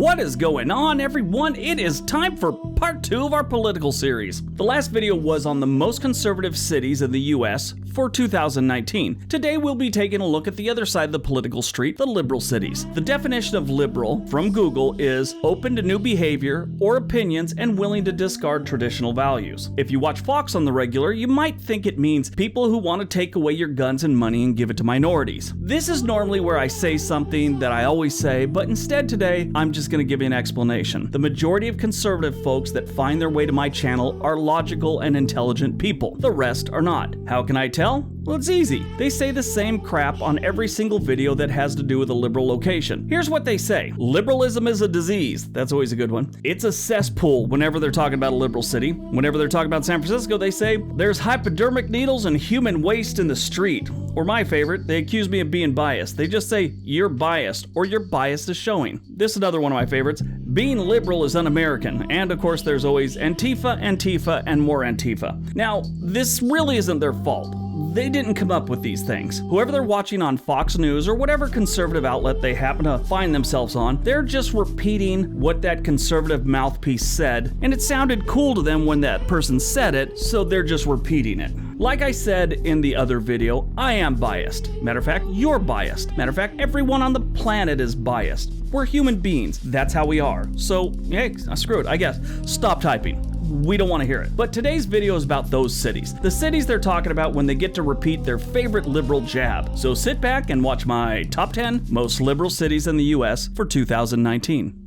What is going on, everyone? It is time for part 2 of our political series. The last video was on the most conservative cities in the US for 2019. Today we'll be taking a look at the other side of the political street, the liberal cities. The definition of liberal from Google is open to new behavior or opinions and willing to discard traditional values. If you watch Fox on the regular, you might think it means people who want to take away your guns and money and give it to minorities. This is normally where I say something that I always say, but instead today, I'm just going to give you an explanation. The majority of conservative folks that find their way to my channel are logical and intelligent people. The rest are not. How can I tell? Well, it's easy. They say the same crap on every single video that has to do with a liberal location. Here's what they say. Liberalism is a disease. That's always a good one. It's a cesspool whenever they're talking about a liberal city. Whenever they're talking about San Francisco, they say there's hypodermic needles and human waste in the street. Or my favorite, they accuse me of being biased. They just say, you're biased, or your bias is showing. This is another one of my favorites. Being liberal is un-American. And of course, there's always Antifa, Antifa, and more Antifa. Now, this really isn't their fault. They didn't come up with these things. Whoever they're watching on Fox News or whatever conservative outlet they happen to find themselves on, they're just repeating what that conservative mouthpiece said, and it sounded cool to them when that person said it, so they're just repeating it. Like I said in the other video, I am biased. Matter of fact, you're biased. Matter of fact, everyone on the planet is biased. We're human beings. That's how we are. So, hey, screw it, I guess. Stop typing. We don't want to hear it. But today's video is about those cities. The cities they're talking about when they get to repeat their favorite liberal jab. So sit back and watch my top 10 most liberal cities in the US for 2019.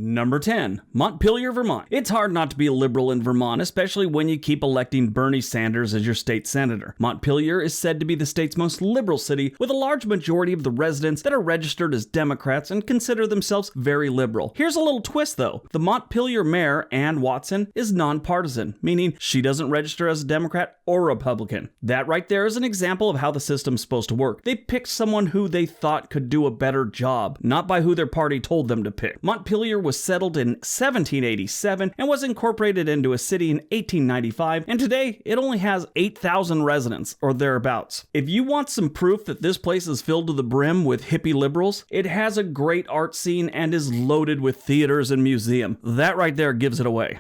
Number 10, Montpelier, Vermont. It's hard not to be a liberal in Vermont, especially when you keep electing Bernie Sanders as your state senator. Montpelier is said to be the state's most liberal city, with a large majority of the residents that are registered as Democrats and consider themselves very liberal. Here's a little twist though. The Montpelier mayor, Ann Watson, is nonpartisan, meaning she doesn't register as a Democrat or Republican. That right there is an example of how the system's supposed to work. They picked someone who they thought could do a better job, not by who their party told them to pick. Montpelier was settled in 1787 and was incorporated into a city in 1895, and today it only has 8,000 residents or thereabouts. If you want some proof that this place is filled to the brim with hippie liberals, it has a great art scene and is loaded with theaters and museums. That right there gives it away.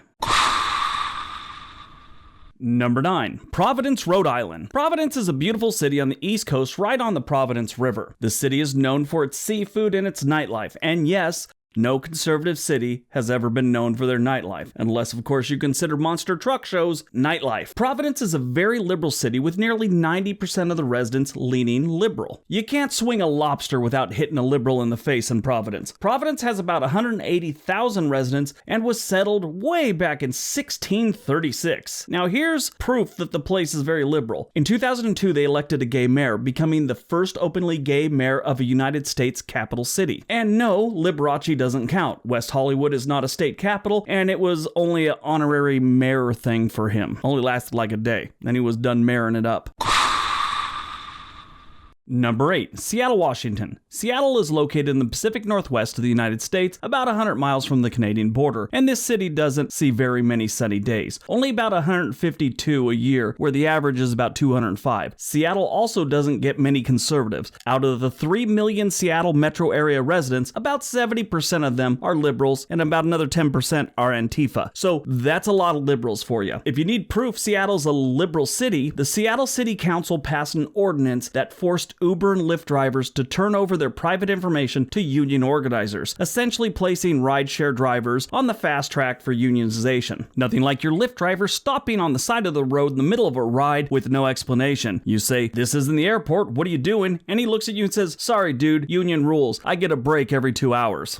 Number 9, Providence, Rhode Island. Providence is a beautiful city on the East Coast right on the Providence River. The city is known for its seafood and its nightlife, and yes, no conservative city has ever been known for their nightlife, unless of course you consider monster truck shows nightlife. Providence is a very liberal city with nearly 90% of the residents leaning liberal. You can't swing a lobster without hitting a liberal in the face in Providence. Providence has about 180,000 residents and was settled way back in 1636. Now here's proof that the place is very liberal. In 2002 they elected a gay mayor, becoming the first openly gay mayor of a United States capital city. And no, Liberace doesn't count. West Hollywood is not a state capital, and it was only an honorary mayor thing for him. Only lasted like a day. Then he was done mayoring it up. Number 8, Seattle, Washington. Seattle is located in the Pacific Northwest of the United States, about 100 miles from the Canadian border, and this city doesn't see very many sunny days. Only about 152 a year, where the average is about 205. Seattle also doesn't get many conservatives. Out of the 3 million Seattle metro area residents, about 70% of them are liberals, and about another 10% are Antifa. So that's a lot of liberals for you. If you need proof Seattle's a liberal city, the Seattle City Council passed an ordinance that forced Uber and Lyft drivers to turn over their private information to union organizers, essentially placing rideshare drivers on the fast track for unionization. Nothing like your Lyft driver stopping on the side of the road in the middle of a ride with no explanation. You say, "This isn't the airport, what are you doing?" And he looks at you and says, "Sorry dude, union rules. I get a break every 2 hours."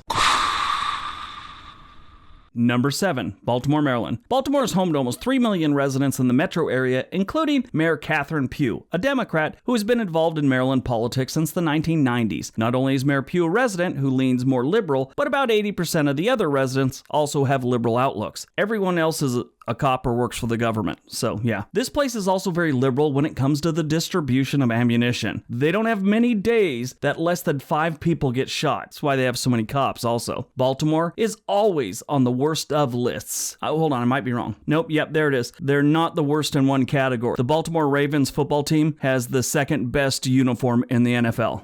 Number 7, Baltimore, Maryland. Baltimore is home to almost 3 million residents in the metro area, including Mayor Catherine Pugh, a Democrat who has been involved in Maryland politics since the 1990s. Not only is Mayor Pugh a resident who leans more liberal, but about 80% of the other residents also have liberal outlooks. Everyone else is a cop or works for the government. So yeah, this place is also very liberal when it comes to the distribution of ammunition. They don't have many days that less than 5 people get shot. That's why they have so many cops also. Baltimore is always on the worst of lists. Hold on, I might be wrong. Nope, yep, there it is. They're not the worst in one category. The Baltimore Ravens football team has the second best uniform in the NFL.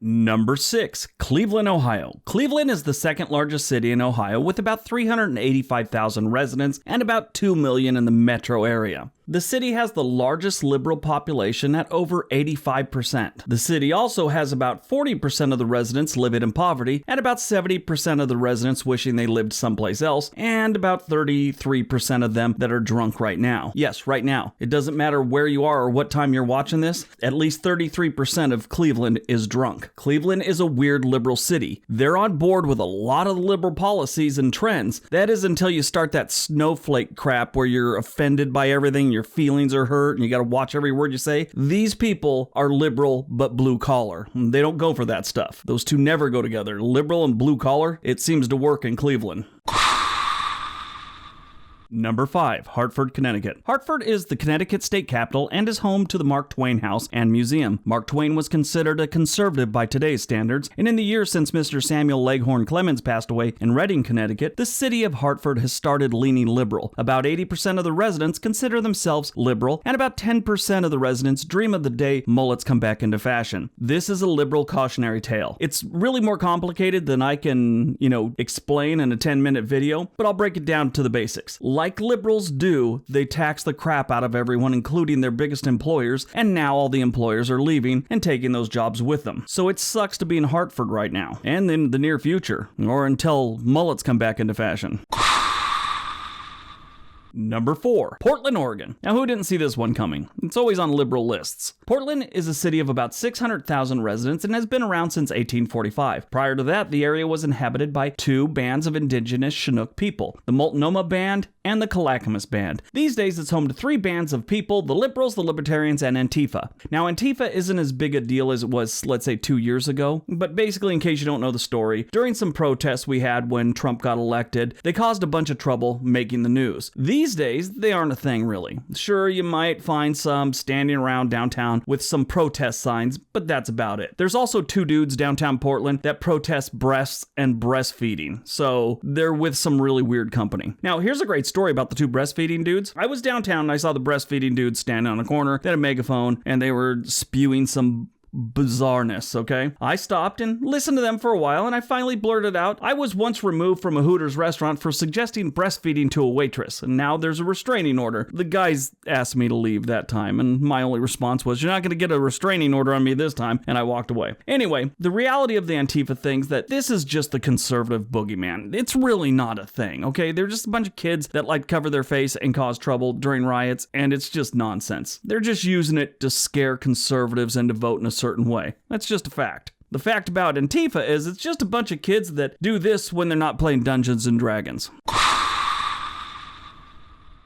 Number 6. Cleveland, Ohio. Cleveland is the second largest city in Ohio with about 385,000 residents and about 2 million in the metro area. The city has the largest liberal population at over 85%. The city also has about 40% of the residents living in poverty, and about 70% of the residents wishing they lived someplace else, and about 33% of them that are drunk right now. Yes, right now. It doesn't matter where you are or what time you're watching this, at least 33% of Cleveland is drunk. Cleveland is a weird liberal city. They're on board with a lot of liberal policies and trends. That is until you start that snowflake crap where you're offended by everything, your feelings are hurt, and you got to watch every word you say. These people are liberal but blue collar. They don't go for that stuff. Those two never go together. Liberal and blue collar, it seems to work in Cleveland. Number 5. Hartford, Connecticut. Hartford is the Connecticut state capital and is home to the Mark Twain House and Museum. Mark Twain was considered a conservative by today's standards, and in the years since Mr. Samuel Leghorn Clemens passed away in Reading, Connecticut, the city of Hartford has started leaning liberal. About 80% of the residents consider themselves liberal, and about 10% of the residents dream of the day mullets come back into fashion. This is a liberal cautionary tale. It's really more complicated than I can, explain in a 10-minute video, but I'll break it down to the basics. Like liberals do, they tax the crap out of everyone, including their biggest employers, and now all the employers are leaving and taking those jobs with them. So it sucks to be in Hartford right now, and in the near future, or until mullets come back into fashion. Number 4. Portland, Oregon. Now, who didn't see this one coming? It's always on liberal lists. Portland is a city of about 600,000 residents and has been around since 1845. Prior to that, the area was inhabited by 2 bands of indigenous Chinook people, the Multnomah Band and the Clackamas Band. These days, it's home to 3 bands of people, the Liberals, the Libertarians, and Antifa. Now, Antifa isn't as big a deal as it was, let's say, 2 years ago, but basically, in case you don't know the story, during some protests we had when Trump got elected, they caused a bunch of trouble making the news. These days, they aren't a thing, really. Sure, you might find some standing around downtown with some protest signs, but that's about it. There's also 2 dudes downtown Portland that protest breasts and breastfeeding, so they're with some really weird company. Now, here's a great story about the 2 breastfeeding dudes. I was downtown and I saw the breastfeeding dudes standing on a corner. They had a megaphone and they were spewing some bizarreness, okay? I stopped and listened to them for a while, and I finally blurted out, I was once removed from a Hooters restaurant for suggesting breastfeeding to a waitress, and now there's a restraining order. The guys asked me to leave that time, and my only response was, you're not going to get a restraining order on me this time, and I walked away. Anyway, the reality of the Antifa thing's that this is just the conservative boogeyman. It's really not a thing, okay? They're just a bunch of kids that like cover their face and cause trouble during riots, and it's just nonsense. They're just using it to scare conservatives into voting a certain way. That's just a fact. The fact about Antifa is it's just a bunch of kids that do this when they're not playing Dungeons and Dragons.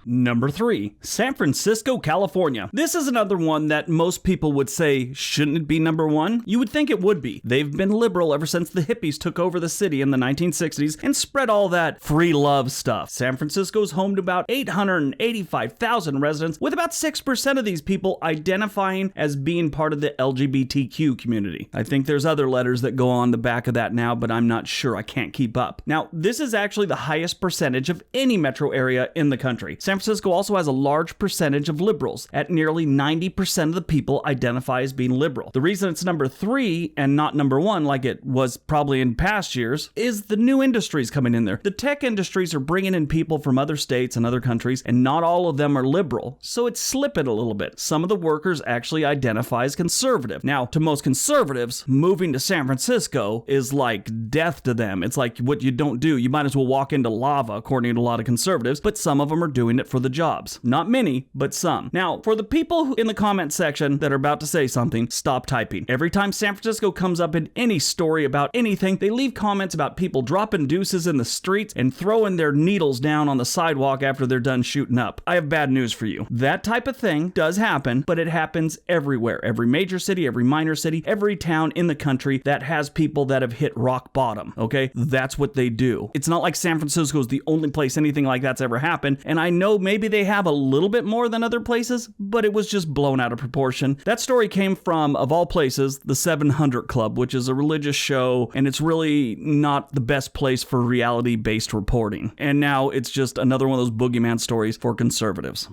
Number 3, San Francisco, California. This is another one that most people would say, shouldn't it be number 1? You would think it would be. They've been liberal ever since the hippies took over the city in the 1960s and spread all that free love stuff. San Francisco is home to about 885,000 residents, with about 6% of these people identifying as being part of the LGBTQ community. I think there's other letters that go on the back of that now, but I'm not sure. I can't keep up. Now, this is actually the highest percentage of any metro area in the country. San Francisco also has a large percentage of liberals. At nearly 90% of the people identify as being liberal. The reason it's number 3 and not number 1 like it was probably in past years is the new industries coming in there. The tech industries are bringing in people from other states and other countries, and not all of them are liberal, so it's slipping a little bit. Some of the workers actually identify as conservative. Now, to most conservatives, moving to San Francisco is like death to them. It's like what you don't do. You might as well walk into lava, according to a lot of conservatives, but some of them are doing it for the jobs. Not many, but some. Now, for the people in the comment section that are about to say something, stop typing. Every time San Francisco comes up in any story about anything, they leave comments about people dropping deuces in the streets and throwing their needles down on the sidewalk after they're done shooting up. I have bad news for you. That type of thing does happen, but it happens everywhere. Every major city, every minor city, every town in the country that has people that have hit rock bottom, okay? That's what they do. It's not like San Francisco is the only place anything like that's ever happened, and I know maybe they have a little bit more than other places, but it was just blown out of proportion. That story came from, of all places, the 700 Club, which is a religious show, and it's really not the best place for reality-based reporting. And now it's just another one of those boogeyman stories for conservatives.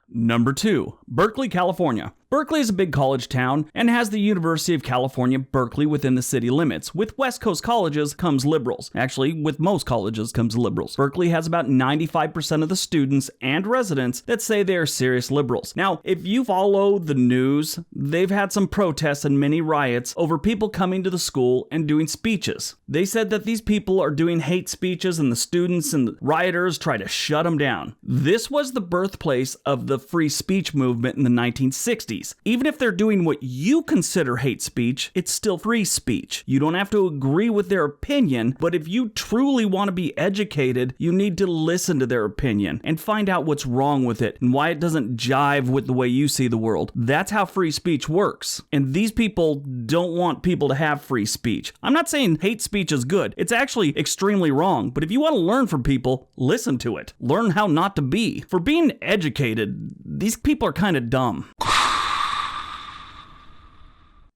Number 2, Berkeley, California. Berkeley is a big college town and has the University of California, Berkeley within the city limits. With West Coast colleges comes liberals. Actually, with most colleges comes liberals. Berkeley has about 95% of the students and residents that say they are serious liberals. Now, if you follow the news, they've had some protests and many riots over people coming to the school and doing speeches. They said that these people are doing hate speeches and the students and the rioters try to shut them down. This was the birthplace of the free speech movement in the 1960s. Even if they're doing what you consider hate speech, it's still free speech. You don't have to agree with their opinion, but if you truly want to be educated, you need to listen to their opinion and find out what's wrong with it and why it doesn't jive with the way you see the world. That's how free speech works. And these people don't want people to have free speech. I'm not saying hate speech is good. It's actually extremely wrong. But if you want to learn from people, listen to it. Learn how not to be. For being educated, these people are kind of dumb.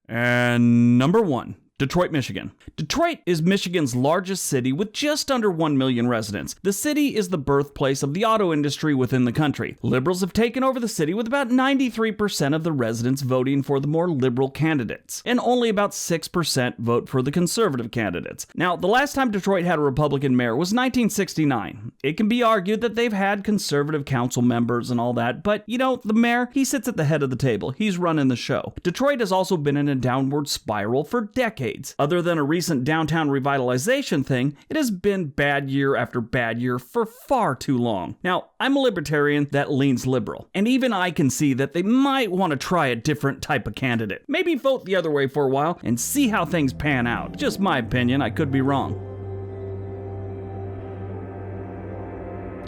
And number 1. Detroit, Michigan. Detroit is Michigan's largest city with just under 1 million residents. The city is the birthplace of the auto industry within the country. Liberals have taken over the city with about 93% of the residents voting for the more liberal candidates, and only about 6% vote for the conservative candidates. Now, the last time Detroit had a Republican mayor was 1969. It can be argued that they've had conservative council members and all that, but the mayor, he sits at the head of the table. He's running the show. Detroit has also been in a downward spiral for decades. Other than a recent downtown revitalization thing, it has been bad year after bad year for far too long. Now, I'm a libertarian that leans liberal, and even I can see that they might want to try a different type of candidate. Maybe vote the other way for a while and see how things pan out. Just my opinion, I could be wrong.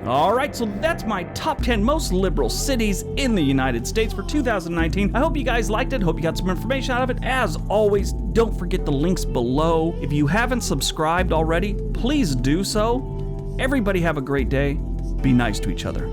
Alright, so that's my top 10 most liberal cities in the United States for 2019. I hope you guys liked it. Hope you got some information out of it. As always, don't forget the links below. If you haven't subscribed already, please do so. Everybody have a great day. Be nice to each other.